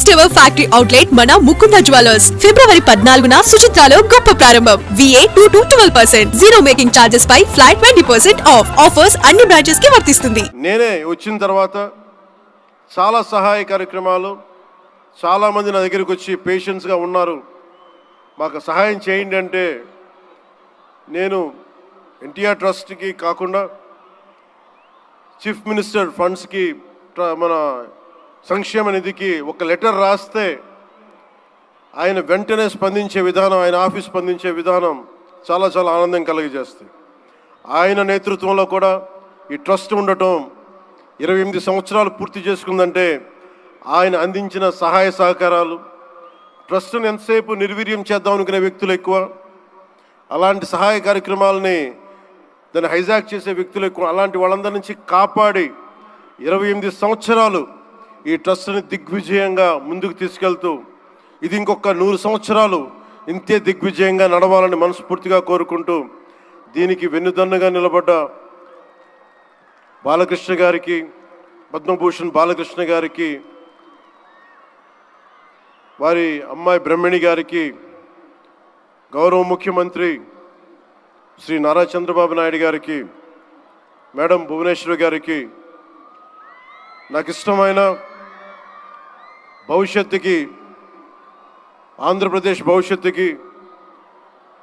First ever factory outlet మన Mukunda jewellers ఫిబ్రవరి 14న సుచిత్రాలో గొప్ప ప్రారంభం. VA 2-12%, జీరో మేకింగ్ చార్జెస్ పై ఫ్లాట్ 20% ఆఫ్. ఆఫర్స్ అన్ని బ్రాంచెస్ కి వర్తిస్తుంది. నేనే వచ్చిన తర్వాత చాలా సహాయ కార్యక్రమాలు, చాలా మంది నా దగ్గరికి వచ్చి పేషెంట్స్గా ఉన్నారు, మాకు సహాయం చేయండి అంటే నేను ఎన్టీఆర్ ట్రస్ట్కి కాకుండా చీఫ్ మినిస్టర్ ఫండ్స్కి, మన సంక్షేమ నిధికి ఒక లెటర్ రాస్తే ఆయన వెంటనే స్పందించే విధానం, ఆయన ఆఫీస్ స్పందించే విధానం చాలా చాలా ఆనందం కలిగజేస్తుంది. ఆయన నేతృత్వంలో కూడా ఈ ట్రస్ట్ ఉండటం 28 సంవత్సరాలు పూర్తి చేసుకుందంటే ఆయన అందించిన సహాయ సహకారాలు, ట్రస్ట్ను ఎంతసేపు నిర్వీర్యం చేద్దాం అనుకునే వ్యక్తులు ఎక్కువ, అలాంటి సహాయ కార్యక్రమాలని దాన్ని హైజాక్ చేసే వ్యక్తులు ఎక్కువ. అలాంటి వాళ్ళందరి నుంచి కాపాడి 28 సంవత్సరాలు ఈ ట్రస్ట్ని దిగ్విజయంగా ముందుకు తీసుకెళ్తూ ఇది ఇంకొక 100 సంవత్సరాలు ఇంతే దిగ్విజయంగా నడవాలని మనస్ఫూర్తిగా కోరుకుంటూ, దీనికి వెన్నుదన్నుగా నిలబడ్డ బాలకృష్ణ గారికి, పద్మభూషణ్ బాలకృష్ణ గారికి, వారి అమ్మాయి బ్రహ్మణి గారికి, గౌరవ ముఖ్యమంత్రి శ్రీ నారా చంద్రబాబు నాయుడు గారికి, మేడం భువనేశ్వరి గారికి, నాకు ఇష్టమైన భవిష్యత్తుకి, ఆంధ్రప్రదేశ్ భవిష్యత్తుకి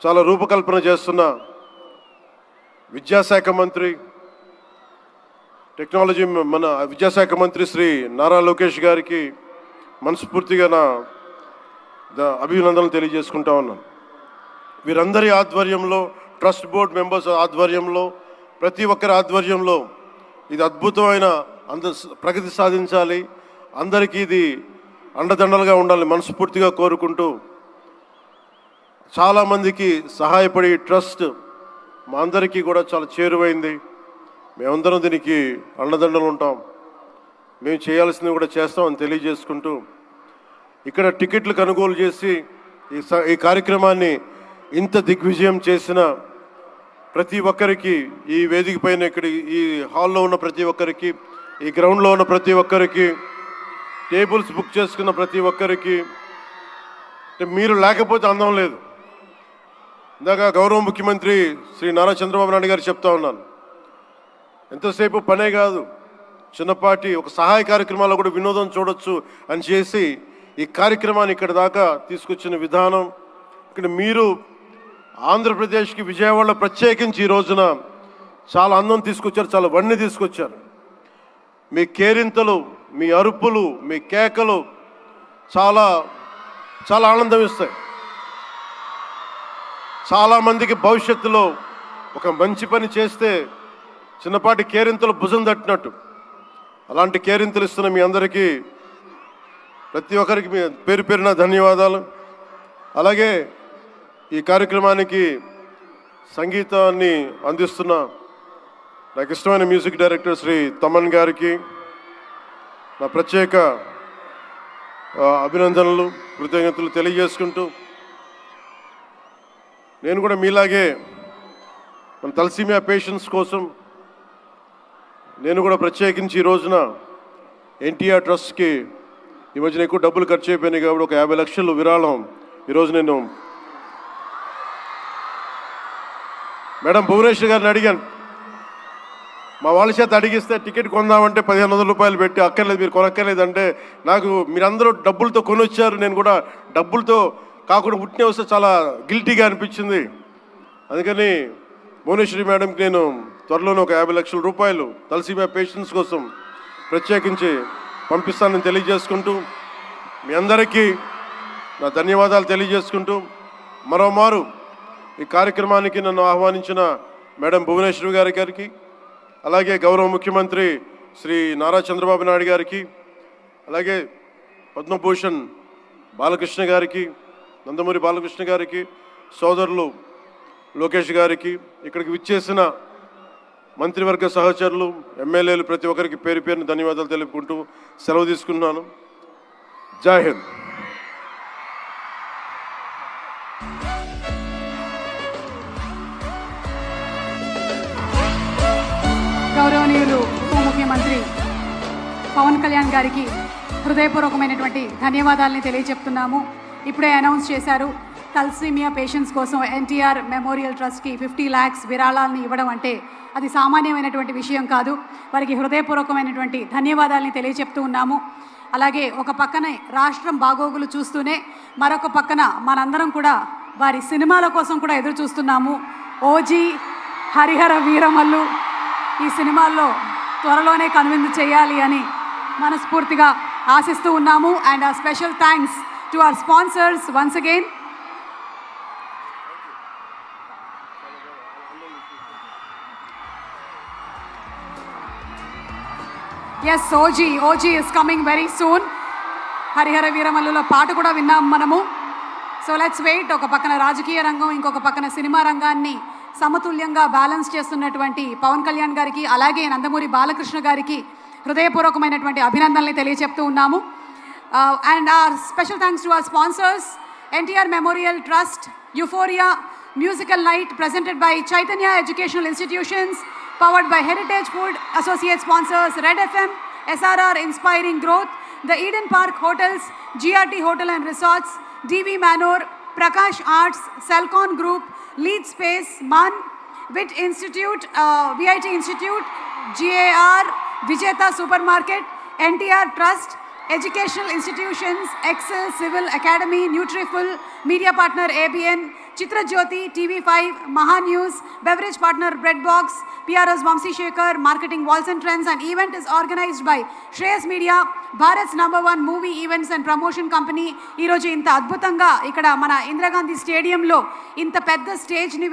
చాలా రూపకల్పన చేస్తున్న విద్యాశాఖ మంత్రి, టెక్నాలజీ మన విద్యాశాఖ మంత్రి శ్రీ నారా లోకేష్ గారికి మనస్ఫూర్తిగా నా అభినందనలు తెలియజేసుకుంటా ఉన్నాను. వీరందరి ఆధ్వర్యంలో, ట్రస్ట్ బోర్డ్ మెంబర్స్ ఆధ్వర్యంలో, ప్రతి ఒక్కరి ఆధ్వర్యంలో ఇది అద్భుతమైన ప్రగతి సాధించాలి, అందరికీ ఇది అండదండలుగా ఉండాలి మనస్ఫూర్తిగా కోరుకుంటూ, చాలామందికి సహాయపడి ట్రస్ట్ మా అందరికీ కూడా చాలా చేరువైంది. మేమందరం దీనికి అండదండలు ఉంటాం, మేము చేయాల్సింది కూడా చేస్తామని తెలియజేసుకుంటూ, ఇక్కడ టికెట్లు కొనుగోలు చేసి ఈ కార్యక్రమాన్ని ఇంత దిగ్విజయం చేసిన ప్రతి ఒక్కరికి, ఈ వేదిక పైన ఇక్కడ ఈ హాల్లో ఉన్న ప్రతి ఒక్కరికి, ఈ గ్రౌండ్లో ఉన్న ప్రతి ఒక్కరికి, టేబుల్స్ బుక్ చేసుకున్న ప్రతి ఒక్కరికి, మీరు లేకపోతే అందం లేదు. ఇందాక గౌరవ ముఖ్యమంత్రి శ్రీ నారా చంద్రబాబు నాయుడు గారు చెప్తా ఉన్నాను, ఎంతసేపు పనే కాదు, చిన్నపాటి ఒక సహాయ కార్యక్రమాల్లో కూడా వినోదం చూడొచ్చు అని చేసి ఈ కార్యక్రమాన్ని ఇక్కడ దాకా తీసుకొచ్చిన విధానం, ఇక్కడ మీరు ఆంధ్రప్రదేశ్కి విజయవాడలో ప్రత్యేకించి ఈ రోజున చాలా అందం తీసుకొచ్చారు, చాలా వన్నె తీసుకొచ్చారు. మీ కేరింతలు, మీ అరుపులు, మీ కేకలు చాలా చాలా ఆనందం ఇస్తాయి. చాలామందికి భవిష్యత్తులో ఒక మంచి పని చేస్తే చిన్నపాటి కేరింతలు భుజం తట్టినట్టు, అలాంటి కేరింతలు ఇస్తున్న మీ అందరికీ, ప్రతి ఒక్కరికి మీ పేరు పేరున ధన్యవాదాలు. అలాగే ఈ కార్యక్రమానికి సంగీతాన్ని అందిస్తున్న నాకు ఇష్టమైన మ్యూజిక్ డైరెక్టర్ శ్రీ తమన్ గారికి నా ప్రత్యేక అభినందనలు, కృతజ్ఞతలు తెలియజేసుకుంటూ, నేను కూడా మీలాగే మన తలసీమియా పేషెంట్స్ కోసం నేను కూడా ప్రత్యేకించి ఈ రోజున ఎన్టీఆర్ ట్రస్ట్కి ఈ మధ్యన ఎక్కువ డబ్బులు ఖర్చు అయిపోయినాయి కాబట్టి ఒక 50 లక్షలు విరాళం ఈరోజు నేను మేడం భువనేశ్వర్ గారిని అడిగాను. మా వాళ్ళ చేత అడిగిస్తే టికెట్ కొందామంటే 1500 రూపాయలు పెట్టి, అక్కర్లేదు మీరు కొనక్కర్లేదంటే, నాకు మీరందరూ డబ్బులతో కొనొచ్చారు, నేను కూడా డబ్బులతో కాకుండా ఉట్టినే వస్తే చాలా గిల్టీగా అనిపించింది. అందుకని భువనేశ్వరి మేడంకి నేను త్వరలోనే ఒక 50 లక్షల రూపాయలు తలసీమియా పేషెంట్స్ కోసం ప్రత్యేకించి పంపిస్తానని తెలియజేసుకుంటూ, మీ అందరికీ నా ధన్యవాదాలు తెలియజేసుకుంటూ, మరోమారు ఈ కార్యక్రమానికి నన్ను ఆహ్వానించిన మేడం భువనేశ్వరి గారికి, అలాగే గౌరవ ముఖ్యమంత్రి శ్రీ నారా చంద్రబాబు నాయుడు గారికి, అలాగే పద్మభూషణ్ బాలకృష్ణ గారికి, నందమూరి బాలకృష్ణ గారికి, సోదరులు లోకేష్ గారికి, ఇక్కడికి విచ్చేసిన మంత్రివర్గ సహచరులు, ఎమ్మెల్యేలు ప్రతి ఒక్కరికి పేరు పేరుని ధన్యవాదాలు తెలుపుకుంటూ సెలవు తీసుకున్నాను. జై హింద్. గౌరవనీయులు ఉప ముఖ్యమంత్రి పవన్ కళ్యాణ్ గారికి హృదయపూర్వకమైనటువంటి ధన్యవాదాలని తెలియజెప్తున్నాము. ఇప్పుడే అనౌన్స్ చేశారు తలసీమియా పేషెంట్స్ కోసం ఎన్టీఆర్ మెమోరియల్ ట్రస్ట్కి 50 lakhs విరాళాలను ఇవ్వడం అంటే అది సామాన్యమైనటువంటి విషయం కాదు. వారికి హృదయపూర్వకమైనటువంటి ధన్యవాదాలని తెలియజెప్తూ ఉన్నాము. అలాగే ఒక పక్కనే రాష్ట్రం బాగోగులు చూస్తూనే మరొక పక్కన మనందరం కూడా వారి సినిమాల కోసం కూడా ఎదురు చూస్తున్నాము. ఓజీ, హరిహర వీరమల్లు ఈ సినిమాల్లో త్వరలోనే కనువిందు చేయాలి అని మనస్ఫూర్తిగా ఆశిస్తూ ఉన్నాము. And a special thanks to our sponsors once again. Yes, OG is coming very soon. Harihara వీరమల్లులో పాట కూడా విన్నాం మనము. So let's wait. ఒక పక్కన రాజకీయ రంగం, ఇంకొక పక్కన సినిమా రంగాన్ని సమతుల్యంగా బ్యాలెన్స్ చేస్తున్నటువంటి పవన్ కళ్యాణ్ గారికి, అలాగే నందమూరి బాలకృష్ణ గారికి హృదయపూర్వకమైనటువంటి అభినందనలు తెలియజెప్తూ ఉన్నాము. And our special thanks to our sponsors NTR memorial trust, euphoria musical night presented by Chaitanya Educational Institutions, powered by Heritage Food, associate sponsors Red FM, SRR Inspiring Growth, the Eden Park Hotels, GRT Hotel and Resorts, DV Manor, Prakash Arts, Celcon Group, Lead Space, MAN, WIT Institute, VIT Institute, GAR, Vijeta Supermarket, NTR Trust, Educational Institutions, Excel Civil Academy, Nutriful, Media Partner ABN, Chitra Jyoti, TV5, Maha News, Beverage Partner Breadbox, PRS Vamsi Shekhar, Marketing Walls and Trends. And event is organized by Shreyas Media, Bharat's #1 movie events and promotion company. Ee roju inta adbhutanga ikkada mana Indira Gandhi Stadium lo inta pedda stage ni